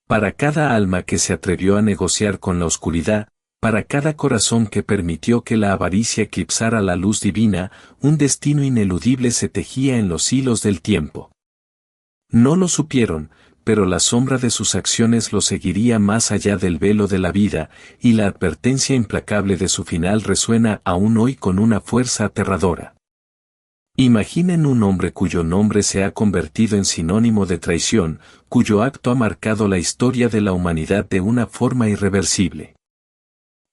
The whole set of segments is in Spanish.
Para cada alma que se atrevió a negociar con la oscuridad, para cada corazón que permitió que la avaricia eclipsara la luz divina, un destino ineludible se tejía en los hilos del tiempo. No lo supieron, pero la sombra de sus acciones lo seguiría más allá del velo de la vida, y la advertencia implacable de su final resuena aún hoy con una fuerza aterradora. Imaginen un hombre cuyo nombre se ha convertido en sinónimo de traición, cuyo acto ha marcado la historia de la humanidad de una forma irreversible.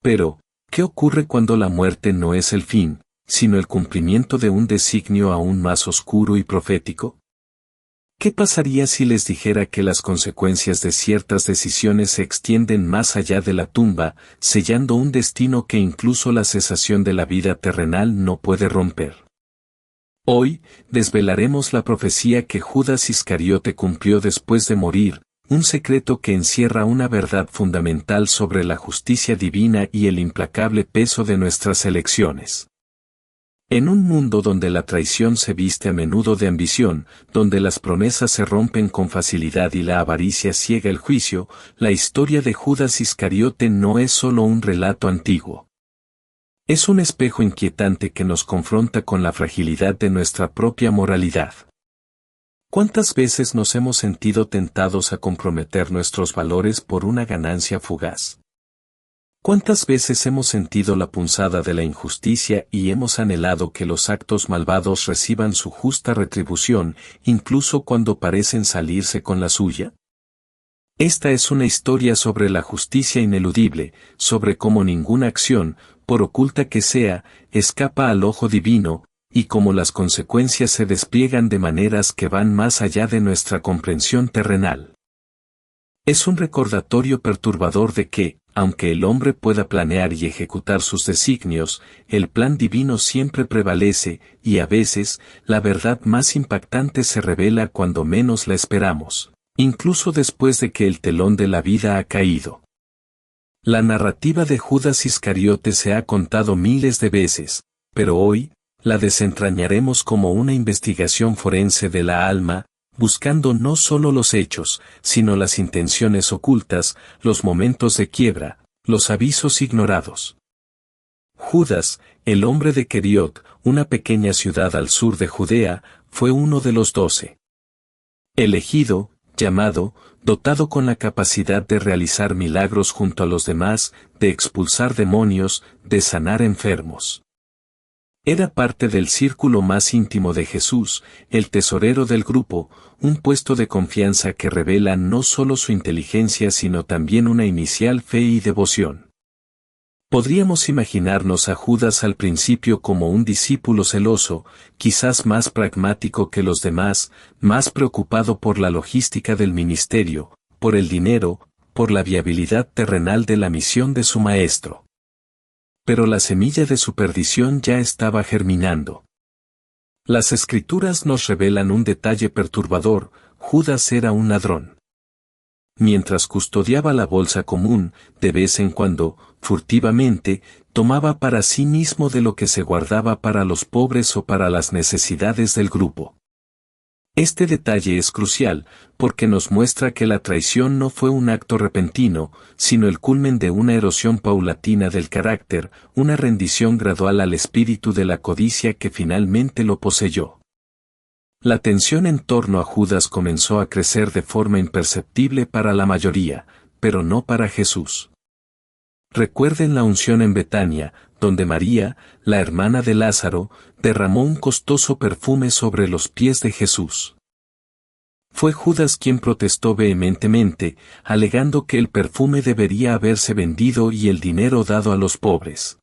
Pero, ¿qué ocurre cuando la muerte no es el fin, sino el cumplimiento de un designio aún más oscuro y profético? ¿Qué pasaría si les dijera que las consecuencias de ciertas decisiones se extienden más allá de la tumba, sellando un destino que incluso la cesación de la vida terrenal no puede romper? Hoy, desvelaremos la profecía que Judas Iscariote cumplió después de morir, un secreto que encierra una verdad fundamental sobre la justicia divina y el implacable peso de nuestras elecciones. En un mundo donde la traición se viste a menudo de ambición, donde las promesas se rompen con facilidad y la avaricia ciega el juicio, la historia de Judas Iscariote no es solo un relato antiguo. Es un espejo inquietante que nos confronta con la fragilidad de nuestra propia moralidad. ¿Cuántas veces nos hemos sentido tentados a comprometer nuestros valores por una ganancia fugaz? ¿Cuántas veces hemos sentido la punzada de la injusticia y hemos anhelado que los actos malvados reciban su justa retribución, incluso cuando parecen salirse con la suya? Esta es una historia sobre la justicia ineludible, sobre cómo ninguna acción, por oculta que sea, escapa al ojo divino, y cómo las consecuencias se despliegan de maneras que van más allá de nuestra comprensión terrenal. Es un recordatorio perturbador de que, aunque el hombre pueda planear y ejecutar sus designios, el plan divino siempre prevalece, y a veces, la verdad más impactante se revela cuando menos la esperamos, incluso después de que el telón de la vida ha caído. La narrativa de Judas Iscariote se ha contado miles de veces, pero hoy, la desentrañaremos como una investigación forense de la alma, buscando no solo los hechos, sino las intenciones ocultas, los momentos de quiebra, los avisos ignorados. Judas, el hombre de Queriot, una pequeña ciudad al sur de Judea, fue uno de los 12. Elegido, llamado, dotado con la capacidad de realizar milagros junto a los demás, de expulsar demonios, de sanar enfermos. Era parte del círculo más íntimo de Jesús, el tesorero del grupo, un puesto de confianza que revela no solo su inteligencia sino también una inicial fe y devoción. Podríamos imaginarnos a Judas al principio como un discípulo celoso, quizás más pragmático que los demás, más preocupado por la logística del ministerio, por el dinero, por la viabilidad terrenal de la misión de su maestro. Pero la semilla de su perdición ya estaba germinando. Las Escrituras nos revelan un detalle perturbador: Judas era un ladrón. Mientras custodiaba la bolsa común, de vez en cuando, furtivamente, tomaba para sí mismo de lo que se guardaba para los pobres o para las necesidades del grupo. Este detalle es crucial, porque nos muestra que la traición no fue un acto repentino, sino el culmen de una erosión paulatina del carácter, una rendición gradual al espíritu de la codicia que finalmente lo poseyó. La tensión en torno a Judas comenzó a crecer de forma imperceptible para la mayoría, pero no para Jesús. Recuerden la unción en Betania, donde María, la hermana de Lázaro, derramó un costoso perfume sobre los pies de Jesús. Fue Judas quien protestó vehementemente, alegando que el perfume debería haberse vendido y el dinero dado a los pobres.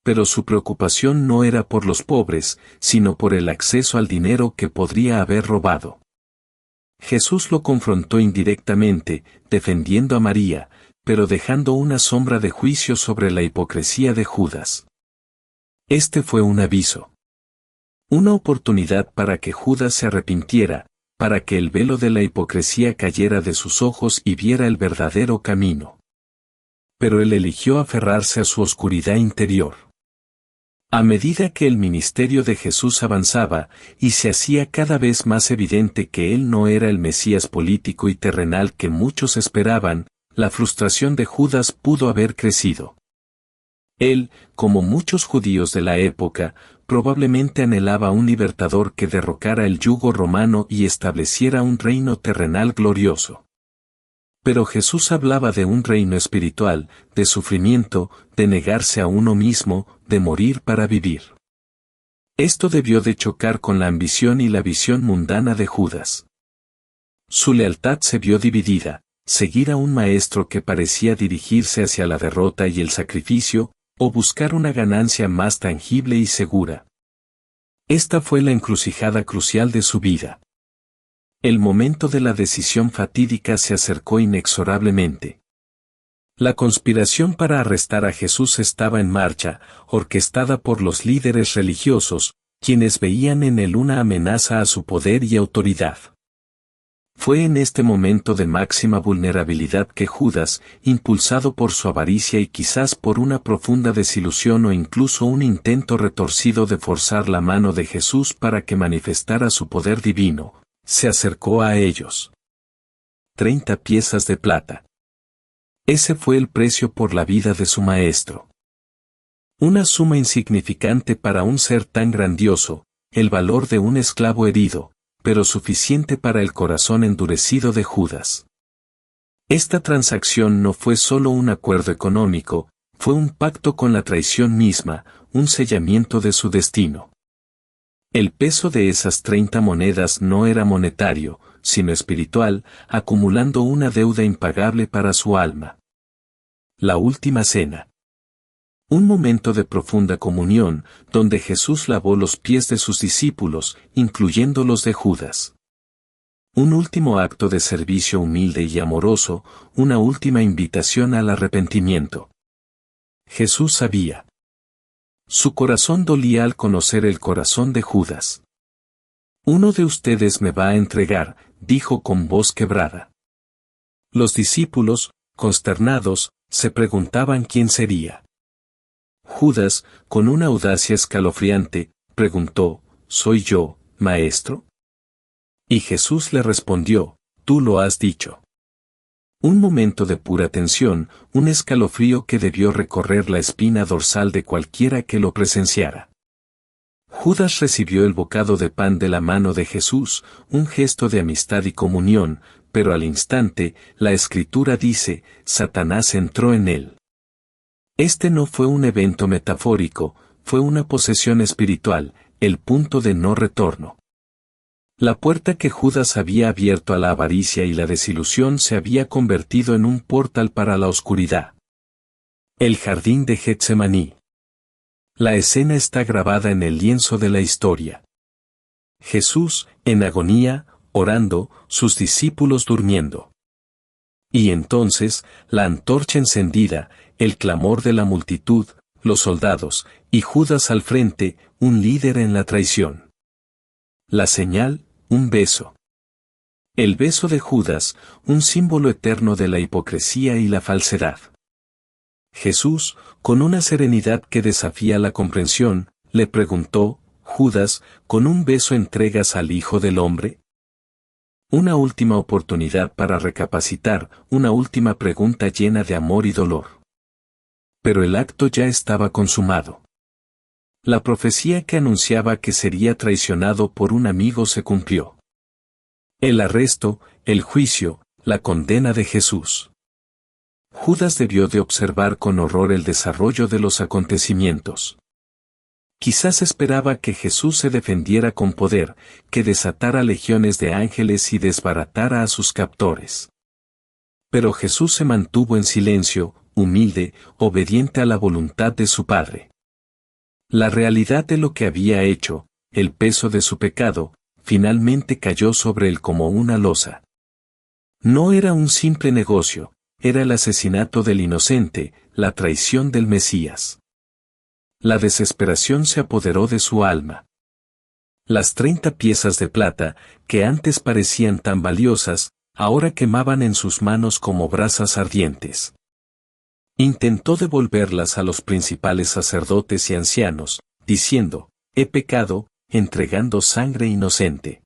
Pero su preocupación no era por los pobres, sino por el acceso al dinero que podría haber robado. Jesús lo confrontó indirectamente, defendiendo a María, pero dejando una sombra de juicio sobre la hipocresía de Judas. Este fue un aviso. Una oportunidad para que Judas se arrepintiera, para que el velo de la hipocresía cayera de sus ojos y viera el verdadero camino. Pero él eligió aferrarse a su oscuridad interior. A medida que el ministerio de Jesús avanzaba, y se hacía cada vez más evidente que él no era el Mesías político y terrenal que muchos esperaban, la frustración de Judas pudo haber crecido. Él, como muchos judíos de la época, probablemente anhelaba un libertador que derrocara el yugo romano y estableciera un reino terrenal glorioso. Pero Jesús hablaba de un reino espiritual, de sufrimiento, de negarse a uno mismo, de morir para vivir. Esto debió de chocar con la ambición y la visión mundana de Judas. Su lealtad se vio dividida, seguir a un maestro que parecía dirigirse hacia la derrota y el sacrificio, o buscar una ganancia más tangible y segura. Esta fue la encrucijada crucial de su vida. El momento de la decisión fatídica se acercó inexorablemente. La conspiración para arrestar a Jesús estaba en marcha, orquestada por los líderes religiosos, quienes veían en él una amenaza a su poder y autoridad. Fue en este momento de máxima vulnerabilidad que Judas, impulsado por su avaricia y quizás por una profunda desilusión o incluso un intento retorcido de forzar la mano de Jesús para que manifestara su poder divino, se acercó a ellos. 30 piezas de plata. Ese fue el precio por la vida de su maestro. Una suma insignificante para un ser tan grandioso, el valor de un esclavo herido, pero suficiente para el corazón endurecido de Judas. Esta transacción no fue solo un acuerdo económico, fue un pacto con la traición misma, un sellamiento de su destino. El peso de esas 30 monedas no era monetario, sino espiritual, acumulando una deuda impagable para su alma. La última cena. Un momento de profunda comunión, donde Jesús lavó los pies de sus discípulos, incluyendo los de Judas. Un último acto de servicio humilde y amoroso, una última invitación al arrepentimiento. Jesús sabía. Su corazón dolía al conocer el corazón de Judas. Uno de ustedes me va a entregar, dijo con voz quebrada. Los discípulos, consternados, se preguntaban quién sería. Judas, con una audacia escalofriante, preguntó, ¿soy yo, maestro? Y Jesús le respondió, tú lo has dicho. Un momento de pura tensión, un escalofrío que debió recorrer la espina dorsal de cualquiera que lo presenciara. Judas recibió el bocado de pan de la mano de Jesús, un gesto de amistad y comunión, pero al instante, la Escritura dice, Satanás entró en él. Este no fue un evento metafórico, fue una posesión espiritual, el punto de no retorno. La puerta que Judas había abierto a la avaricia y la desilusión se había convertido en un portal para la oscuridad. El jardín de Getsemaní. La escena está grabada en el lienzo de la historia. Jesús, en agonía, orando, sus discípulos durmiendo. Y entonces, la antorcha encendida, el clamor de la multitud, los soldados, y Judas al frente, un líder en la traición. La señal, un beso. El beso de Judas, un símbolo eterno de la hipocresía y la falsedad. Jesús, con una serenidad que desafía la comprensión, le preguntó, Judas, ¿con un beso entregas al Hijo del Hombre? Una última oportunidad para recapacitar, una última pregunta llena de amor y dolor. Pero el acto ya estaba consumado. La profecía que anunciaba que sería traicionado por un amigo se cumplió. El arresto, el juicio, la condena de Jesús. Judas debió de observar con horror el desarrollo de los acontecimientos. Quizás esperaba que Jesús se defendiera con poder, que desatara legiones de ángeles y desbaratara a sus captores. Pero Jesús se mantuvo en silencio, humilde, obediente a la voluntad de su Padre. La realidad de lo que había hecho, el peso de su pecado, finalmente cayó sobre él como una losa. No era un simple negocio, era el asesinato del inocente, la traición del Mesías. La desesperación se apoderó de su alma. Las 30 piezas de plata, que antes parecían tan valiosas, ahora quemaban en sus manos como brasas ardientes. Intentó devolverlas a los principales sacerdotes y ancianos, diciendo, he pecado, entregando sangre inocente.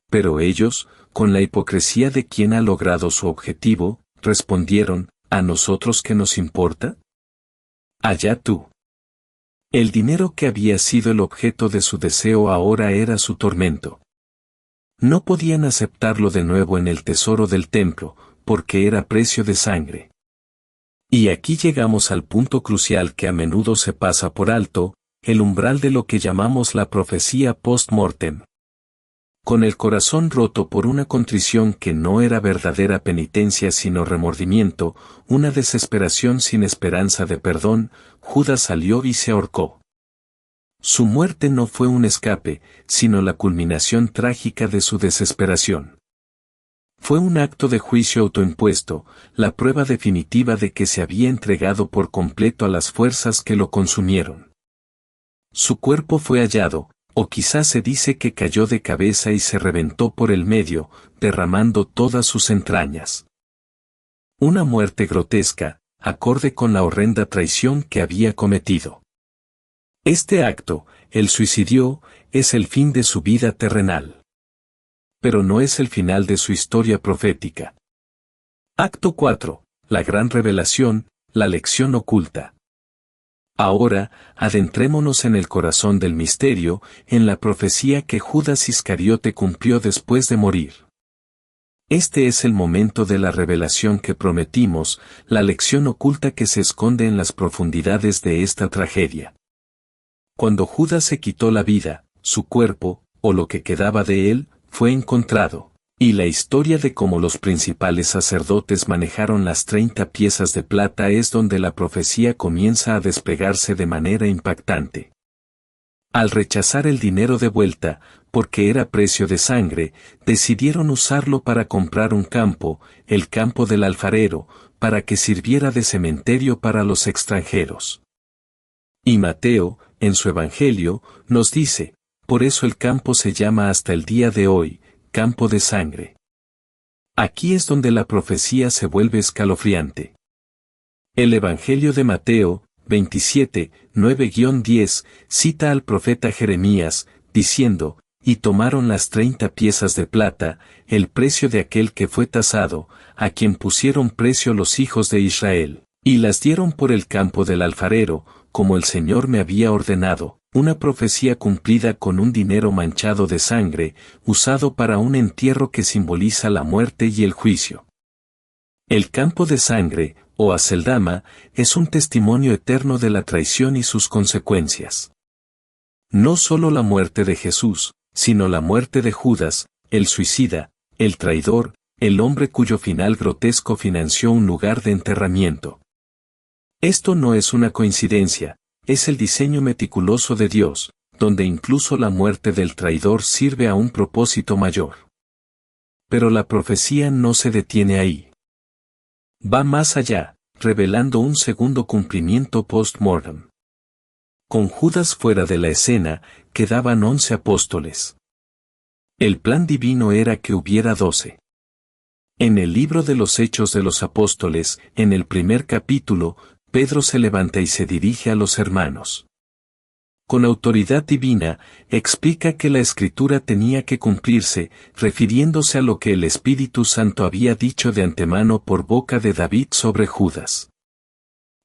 Pero ellos, con la hipocresía de quien ha logrado su objetivo, respondieron, ¿a nosotros qué nos importa? Allá tú. El dinero que había sido el objeto de su deseo ahora era su tormento. No podían aceptarlo de nuevo en el tesoro del templo, porque era precio de sangre. Y aquí llegamos al punto crucial que a menudo se pasa por alto, el umbral de lo que llamamos la profecía post-mortem. Con el corazón roto por una contrición que no era verdadera penitencia sino remordimiento, una desesperación sin esperanza de perdón, Judas salió y se ahorcó. Su muerte no fue un escape, sino la culminación trágica de su desesperación. Fue un acto de juicio autoimpuesto, la prueba definitiva de que se había entregado por completo a las fuerzas que lo consumieron. Su cuerpo fue hallado, o quizás se dice que cayó de cabeza y se reventó por el medio, derramando todas sus entrañas. Una muerte grotesca, acorde con la horrenda traición que había cometido. Este acto, el suicidio, es el fin de su vida terrenal. Pero no es el final de su historia profética. Acto 4. La gran revelación, la lección oculta. Ahora, adentrémonos en el corazón del misterio, en la profecía que Judas Iscariote cumplió después de morir. Este es el momento de la revelación que prometimos, la lección oculta que se esconde en las profundidades de esta tragedia. Cuando Judas se quitó la vida, su cuerpo, o lo que quedaba de él, fue encontrado, y la historia de cómo los principales sacerdotes manejaron las 30 piezas de plata es donde la profecía comienza a desplegarse de manera impactante. Al rechazar el dinero de vuelta, porque era precio de sangre, decidieron usarlo para comprar un campo, el campo del alfarero, para que sirviera de cementerio para los extranjeros. Y Mateo, en su Evangelio, nos dice, por eso el campo se llama hasta el día de hoy, campo de sangre. Aquí es donde la profecía se vuelve escalofriante. El Evangelio de Mateo, 27, 9-10, cita al profeta Jeremías, diciendo, y tomaron las 30 piezas de plata, el precio de aquel que fue tasado, a quien pusieron precio los hijos de Israel, y las dieron por el campo del alfarero, como el Señor me había ordenado, una profecía cumplida con un dinero manchado de sangre, usado para un entierro que simboliza la muerte y el juicio. El campo de sangre, o Aceldama, es un testimonio eterno de la traición y sus consecuencias. No solo la muerte de Jesús, sino la muerte de Judas, el suicida, el traidor, el hombre cuyo final grotesco financió un lugar de enterramiento. Esto no es una coincidencia, es el diseño meticuloso de Dios, donde incluso la muerte del traidor sirve a un propósito mayor. Pero la profecía no se detiene ahí. Va más allá, revelando un segundo cumplimiento post-mortem. Con Judas fuera de la escena, quedaban 11 apóstoles. El plan divino era que hubiera 12. En el libro de los Hechos de los Apóstoles, en el primer capítulo, Pedro se levanta y se dirige a los hermanos. Con autoridad divina, explica que la Escritura tenía que cumplirse, refiriéndose a lo que el Espíritu Santo había dicho de antemano por boca de David sobre Judas.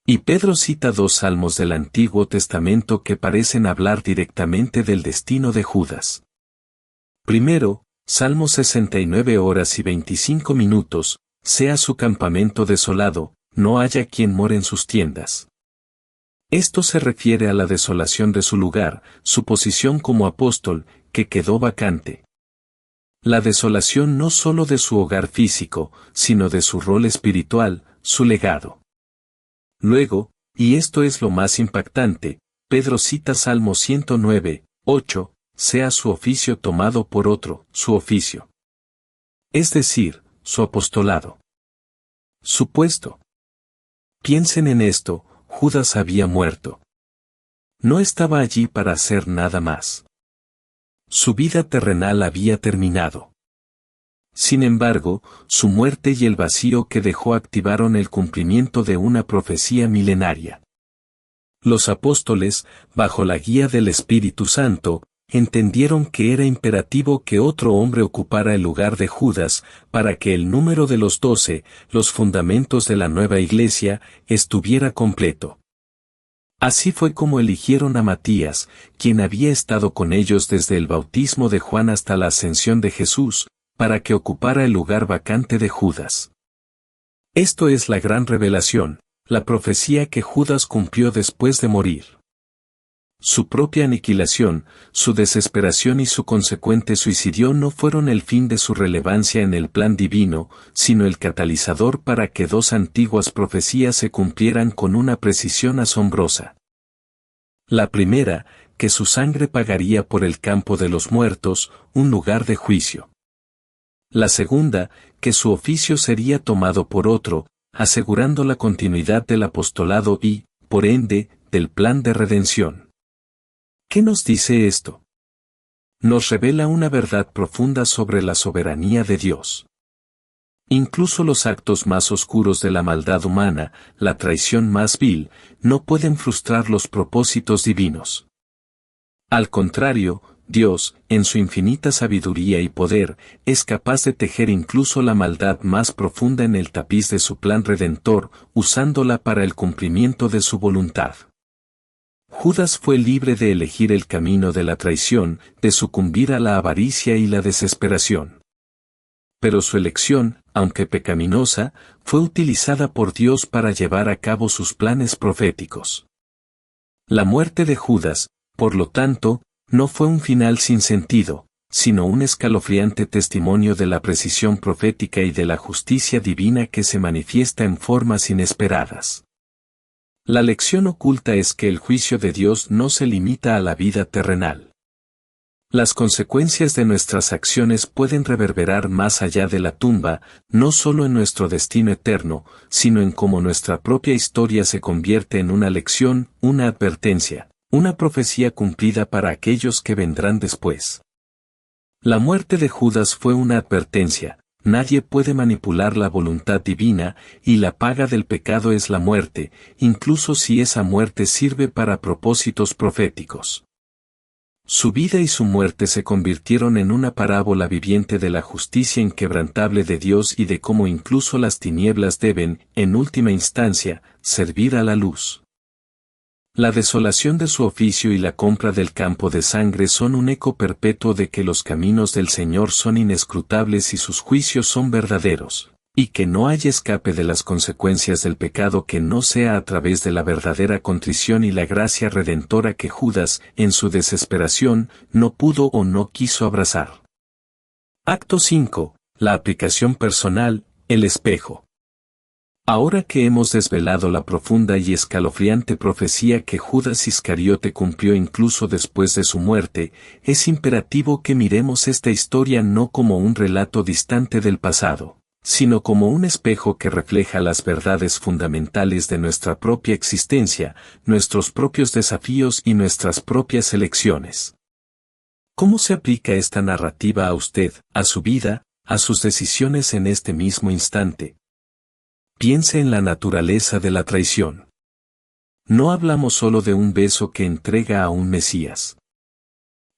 Y Pedro cita 2 salmos del Antiguo Testamento que parecen hablar directamente del destino de Judas. Primero, Salmo 69 horas y 25 minutos, sea su campamento desolado, no haya quien more en sus tiendas. Esto se refiere a la desolación de su lugar, su posición como apóstol, que quedó vacante. La desolación no solo de su hogar físico, sino de su rol espiritual, su legado. Luego, y esto es lo más impactante, Pedro cita Salmo 109, 8, sea su oficio tomado por otro, su oficio. Es decir, su apostolado. Su puesto. Piensen en esto, Judas había muerto. No estaba allí para hacer nada más. Su vida terrenal había terminado. Sin embargo, su muerte y el vacío que dejó activaron el cumplimiento de una profecía milenaria. Los apóstoles, bajo la guía del Espíritu Santo, entendieron que era imperativo que otro hombre ocupara el lugar de Judas, para que el número de los 12, los fundamentos de la nueva iglesia, estuviera completo. Así fue como eligieron a Matías, quien había estado con ellos desde el bautismo de Juan hasta la ascensión de Jesús, para que ocupara el lugar vacante de Judas. Esto es la gran revelación, la profecía que Judas cumplió después de morir. Su propia aniquilación, su desesperación y su consecuente suicidio no fueron el fin de su relevancia en el plan divino, sino el catalizador para que dos antiguas profecías se cumplieran con una precisión asombrosa. La primera, que su sangre pagaría por el campo de los muertos, un lugar de juicio. La segunda, que su oficio sería tomado por otro, asegurando la continuidad del apostolado y, por ende, del plan de redención. ¿Qué nos dice esto? Nos revela una verdad profunda sobre la soberanía de Dios. Incluso los actos más oscuros de la maldad humana, la traición más vil, no pueden frustrar los propósitos divinos. Al contrario, Dios, en su infinita sabiduría y poder, es capaz de tejer incluso la maldad más profunda en el tapiz de su plan redentor, usándola para el cumplimiento de su voluntad. Judas fue libre de elegir el camino de la traición, de sucumbir a la avaricia y la desesperación. Pero su elección, aunque pecaminosa, fue utilizada por Dios para llevar a cabo sus planes proféticos. La muerte de Judas, por lo tanto, no fue un final sin sentido, sino un escalofriante testimonio de la precisión profética y de la justicia divina que se manifiesta en formas inesperadas. La lección oculta es que el juicio de Dios no se limita a la vida terrenal. Las consecuencias de nuestras acciones pueden reverberar más allá de la tumba, no solo en nuestro destino eterno, sino en cómo nuestra propia historia se convierte en una lección, una advertencia, una profecía cumplida para aquellos que vendrán después. La muerte de Judas fue una advertencia. Nadie puede manipular la voluntad divina, y la paga del pecado es la muerte, incluso si esa muerte sirve para propósitos proféticos. Su vida y su muerte se convirtieron en una parábola viviente de la justicia inquebrantable de Dios y de cómo incluso las tinieblas deben, en última instancia, servir a la luz. La desolación de su oficio y la compra del campo de sangre son un eco perpetuo de que los caminos del Señor son inescrutables y sus juicios son verdaderos, y que no hay escape de las consecuencias del pecado que no sea a través de la verdadera contrición y la gracia redentora que Judas, en su desesperación, no pudo o no quiso abrazar. Acto 5. La aplicación personal, el espejo. Ahora que hemos desvelado la profunda y escalofriante profecía que Judas Iscariote cumplió incluso después de su muerte, es imperativo que miremos esta historia no como un relato distante del pasado, sino como un espejo que refleja las verdades fundamentales de nuestra propia existencia, nuestros propios desafíos y nuestras propias elecciones. ¿Cómo se aplica esta narrativa a usted, a su vida, a sus decisiones en este mismo instante? Piense en la naturaleza de la traición. No hablamos solo de un beso que entrega a un Mesías.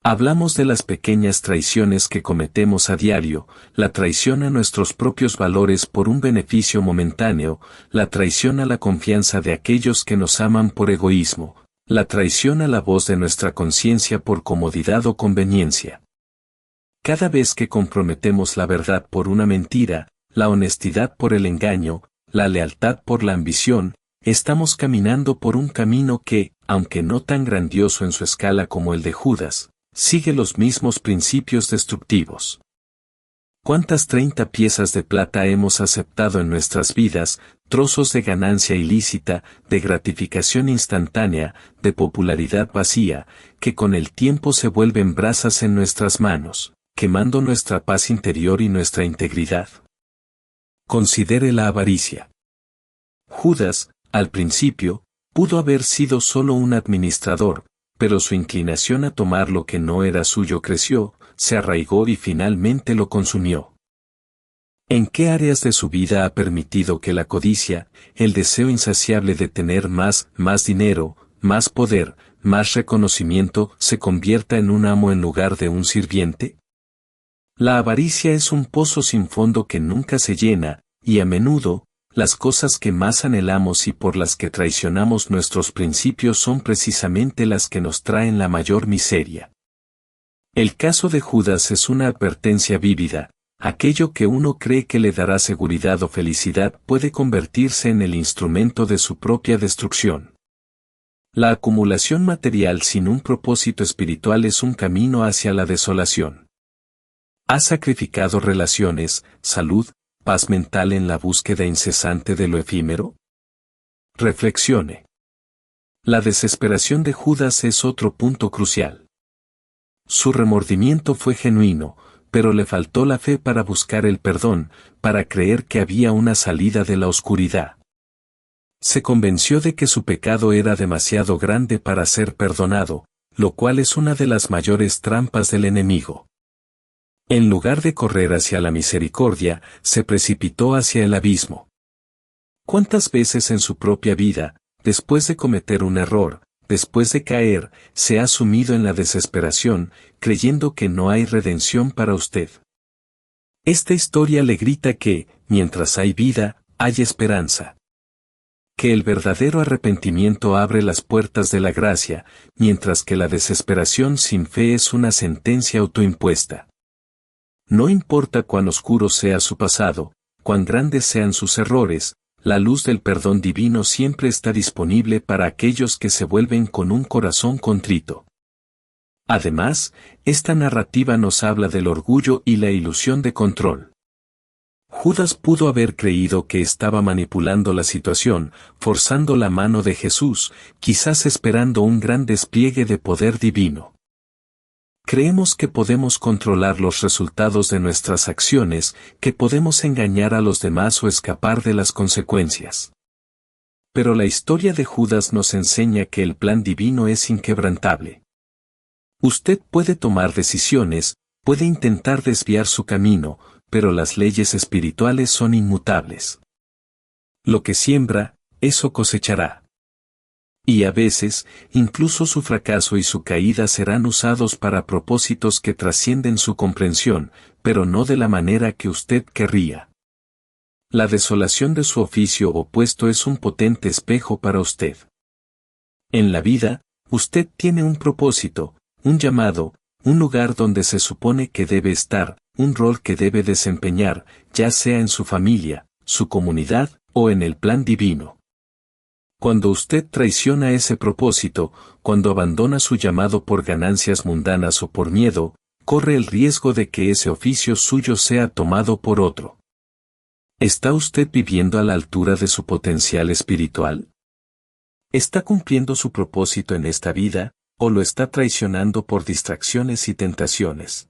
Hablamos de las pequeñas traiciones que cometemos a diario, la traición a nuestros propios valores por un beneficio momentáneo, la traición a la confianza de aquellos que nos aman por egoísmo, la traición a la voz de nuestra conciencia por comodidad o conveniencia. Cada vez que comprometemos la verdad por una mentira, la honestidad por el engaño, la lealtad por la ambición, estamos caminando por un camino que, aunque no tan grandioso en su escala como el de Judas, sigue los mismos principios destructivos. ¿Cuántas 30 piezas de plata hemos aceptado en nuestras vidas, trozos de ganancia ilícita, de gratificación instantánea, de popularidad vacía, que con el tiempo se vuelven brasas en nuestras manos, quemando nuestra paz interior y nuestra integridad? Considere la avaricia. Judas, al principio, pudo haber sido solo un administrador, pero su inclinación a tomar lo que no era suyo creció, se arraigó y finalmente lo consumió. ¿En qué áreas de su vida ha permitido que la codicia, el deseo insaciable de tener más dinero, más poder, más reconocimiento, se convierta en un amo en lugar de un sirviente? La avaricia es un pozo sin fondo que nunca se llena, y a menudo, las cosas que más anhelamos y por las que traicionamos nuestros principios son precisamente las que nos traen la mayor miseria. El caso de Judas es una advertencia vívida. Aquello que uno cree que le dará seguridad o felicidad puede convertirse en el instrumento de su propia destrucción. La acumulación material sin un propósito espiritual es un camino hacia la desolación. ¿Ha sacrificado relaciones, salud, paz mental en la búsqueda incesante de lo efímero? Reflexione. La desesperación de Judas es otro punto crucial. Su remordimiento fue genuino, pero le faltó la fe para buscar el perdón, para creer que había una salida de la oscuridad. Se convenció de que su pecado era demasiado grande para ser perdonado, lo cual es una de las mayores trampas del enemigo. En lugar de correr hacia la misericordia, se precipitó hacia el abismo. ¿Cuántas veces en su propia vida, después de cometer un error, después de caer, se ha sumido en la desesperación, creyendo que no hay redención para usted? Esta historia le grita que, mientras hay vida, hay esperanza. Que el verdadero arrepentimiento abre las puertas de la gracia, mientras que la desesperación sin fe es una sentencia autoimpuesta. No importa cuán oscuro sea su pasado, cuán grandes sean sus errores, la luz del perdón divino siempre está disponible para aquellos que se vuelven con un corazón contrito. Además, esta narrativa nos habla del orgullo y la ilusión de control. Judas pudo haber creído que estaba manipulando la situación, forzando la mano de Jesús, quizás esperando un gran despliegue de poder divino. Creemos que podemos controlar los resultados de nuestras acciones, que podemos engañar a los demás o escapar de las consecuencias. Pero la historia de Judas nos enseña que el plan divino es inquebrantable. Usted puede tomar decisiones, puede intentar desviar su camino, pero las leyes espirituales son inmutables. Lo que siembra, eso cosechará. Y a veces, incluso su fracaso y su caída serán usados para propósitos que trascienden su comprensión, pero no de la manera que usted querría. La desolación de su oficio o puesto es un potente espejo para usted. En la vida, usted tiene un propósito, un llamado, un lugar donde se supone que debe estar, un rol que debe desempeñar, ya sea en su familia, su comunidad, o en el plan divino. Cuando usted traiciona ese propósito, cuando abandona su llamado por ganancias mundanas o por miedo, corre el riesgo de que ese oficio suyo sea tomado por otro. ¿Está usted viviendo a la altura de su potencial espiritual? ¿Está cumpliendo su propósito en esta vida, o lo está traicionando por distracciones y tentaciones?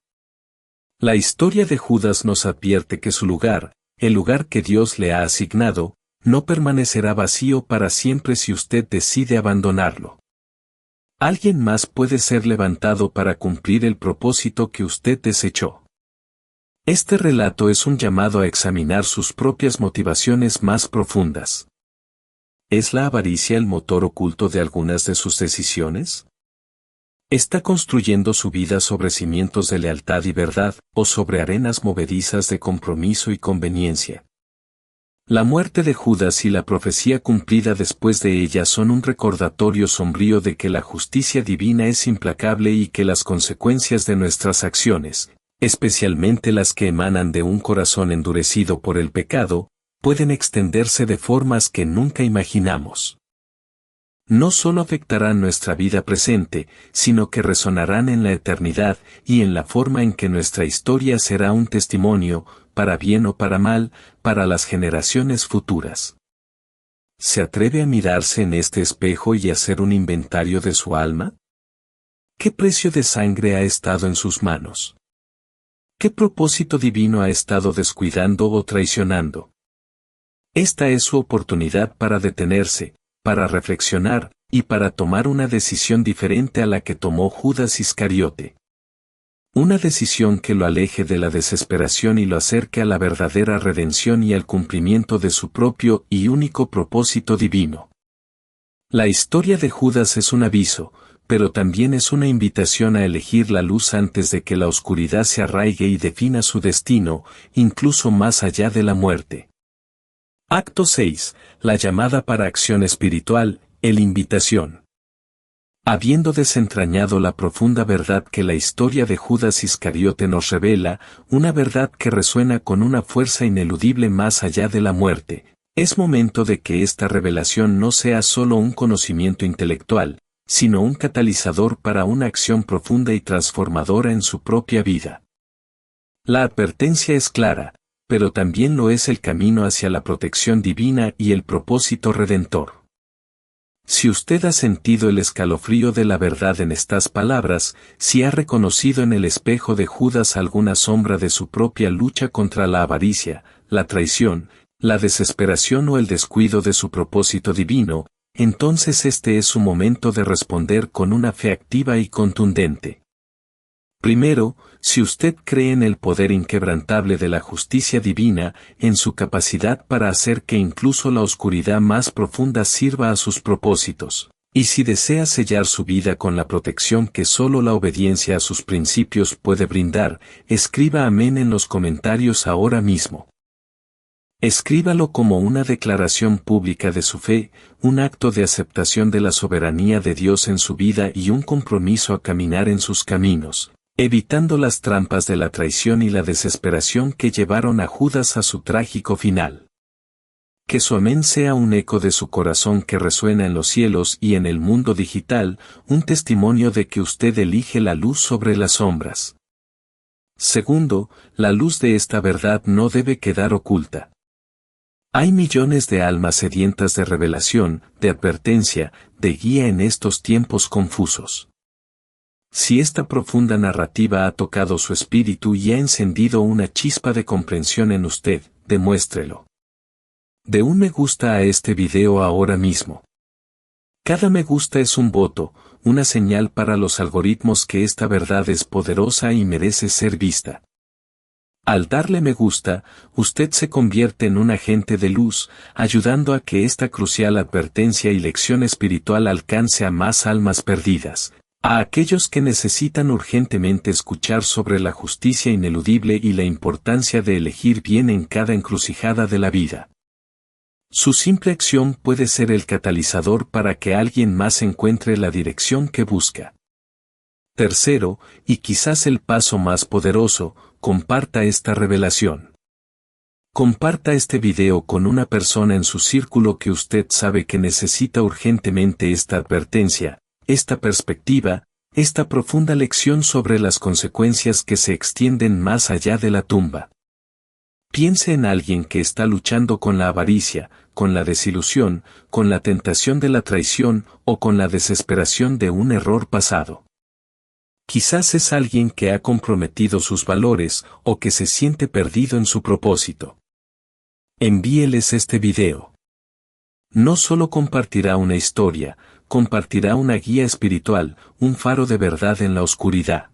La historia de Judas nos advierte que su lugar, el lugar que Dios le ha asignado, no permanecerá vacío para siempre si usted decide abandonarlo. Alguien más puede ser levantado para cumplir el propósito que usted desechó. Este relato es un llamado a examinar sus propias motivaciones más profundas. ¿Es la avaricia el motor oculto de algunas de sus decisiones? ¿Está construyendo su vida sobre cimientos de lealtad y verdad, o sobre arenas movedizas de compromiso y conveniencia? La muerte de Judas y la profecía cumplida después de ella son un recordatorio sombrío de que la justicia divina es implacable y que las consecuencias de nuestras acciones, especialmente las que emanan de un corazón endurecido por el pecado, pueden extenderse de formas que nunca imaginamos. No solo afectarán nuestra vida presente, sino que resonarán en la eternidad y en la forma en que nuestra historia será un testimonio, para bien o para mal, para las generaciones futuras. ¿Se atreve a mirarse en este espejo y hacer un inventario de su alma? ¿Qué precio de sangre ha estado en sus manos? ¿Qué propósito divino ha estado descuidando o traicionando? Esta es su oportunidad para detenerse, para reflexionar, y para tomar una decisión diferente a la que tomó Judas Iscariote. Una decisión que lo aleje de la desesperación y lo acerque a la verdadera redención y al cumplimiento de su propio y único propósito divino. La historia de Judas es un aviso, pero también es una invitación a elegir la luz antes de que la oscuridad se arraigue y defina su destino, incluso más allá de la muerte. Acto 6. La llamada para acción espiritual, el invitación. Habiendo desentrañado la profunda verdad que la historia de Judas Iscariote nos revela, una verdad que resuena con una fuerza ineludible más allá de la muerte, es momento de que esta revelación no sea solo un conocimiento intelectual, sino un catalizador para una acción profunda y transformadora en su propia vida. La advertencia es clara, pero también lo es el camino hacia la protección divina y el propósito redentor. Si usted ha sentido el escalofrío de la verdad en estas palabras, si ha reconocido en el espejo de Judas alguna sombra de su propia lucha contra la avaricia, la traición, la desesperación o el descuido de su propósito divino, entonces este es su momento de responder con una fe activa y contundente. Primero, si usted cree en el poder inquebrantable de la justicia divina, en su capacidad para hacer que incluso la oscuridad más profunda sirva a sus propósitos, y si desea sellar su vida con la protección que solo la obediencia a sus principios puede brindar, escriba amén en los comentarios ahora mismo. Escríbalo como una declaración pública de su fe, un acto de aceptación de la soberanía de Dios en su vida y un compromiso a caminar en sus caminos, evitando las trampas de la traición y la desesperación que llevaron a Judas a su trágico final. Que su amén sea un eco de su corazón que resuena en los cielos y en el mundo digital, un testimonio de que usted elige la luz sobre las sombras. Segundo, la luz de esta verdad no debe quedar oculta. Hay millones de almas sedientas de revelación, de advertencia, de guía en estos tiempos confusos. Si esta profunda narrativa ha tocado su espíritu y ha encendido una chispa de comprensión en usted, demuéstrelo. De un me gusta a este video ahora mismo. Cada me gusta es un voto, una señal para los algoritmos que esta verdad es poderosa y merece ser vista. Al darle me gusta, usted se convierte en un agente de luz, ayudando a que esta crucial advertencia y lección espiritual alcance a más almas perdidas, a aquellos que necesitan urgentemente escuchar sobre la justicia ineludible y la importancia de elegir bien en cada encrucijada de la vida. Su simple acción puede ser el catalizador para que alguien más encuentre la dirección que busca. Tercero, y quizás el paso más poderoso, comparta esta revelación. Comparta este video con una persona en su círculo que usted sabe que necesita urgentemente esta advertencia, esta perspectiva, esta profunda lección sobre las consecuencias que se extienden más allá de la tumba. Piense en alguien que está luchando con la avaricia, con la desilusión, con la tentación de la traición o con la desesperación de un error pasado. Quizás es alguien que ha comprometido sus valores o que se siente perdido en su propósito. Envíeles este video. No solo compartirá una historia, compartirá una guía espiritual, un faro de verdad en la oscuridad.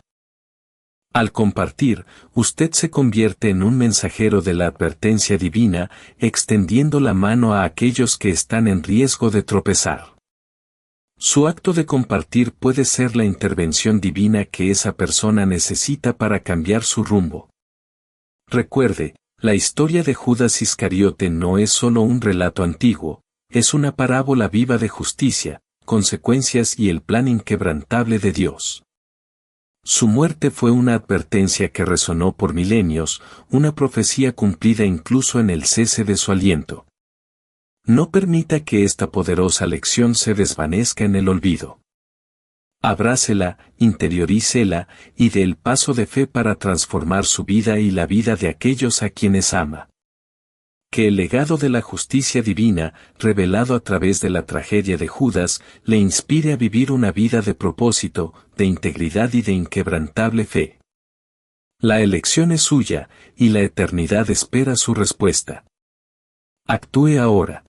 Al compartir, usted se convierte en un mensajero de la advertencia divina, extendiendo la mano a aquellos que están en riesgo de tropezar. Su acto de compartir puede ser la intervención divina que esa persona necesita para cambiar su rumbo. Recuerde, la historia de Judas Iscariote no es solo un relato antiguo, es una parábola viva de justicia, consecuencias y el plan inquebrantable de Dios. Su muerte fue una advertencia que resonó por milenios, una profecía cumplida incluso en el cese de su aliento. No permita que esta poderosa lección se desvanezca en el olvido. Abrácela, interiorícela, y dé el paso de fe para transformar su vida y la vida de aquellos a quienes ama. Que el legado de la justicia divina, revelado a través de la tragedia de Judas, le inspire a vivir una vida de propósito, de integridad y de inquebrantable fe. La elección es suya, y la eternidad espera su respuesta. Actúe ahora.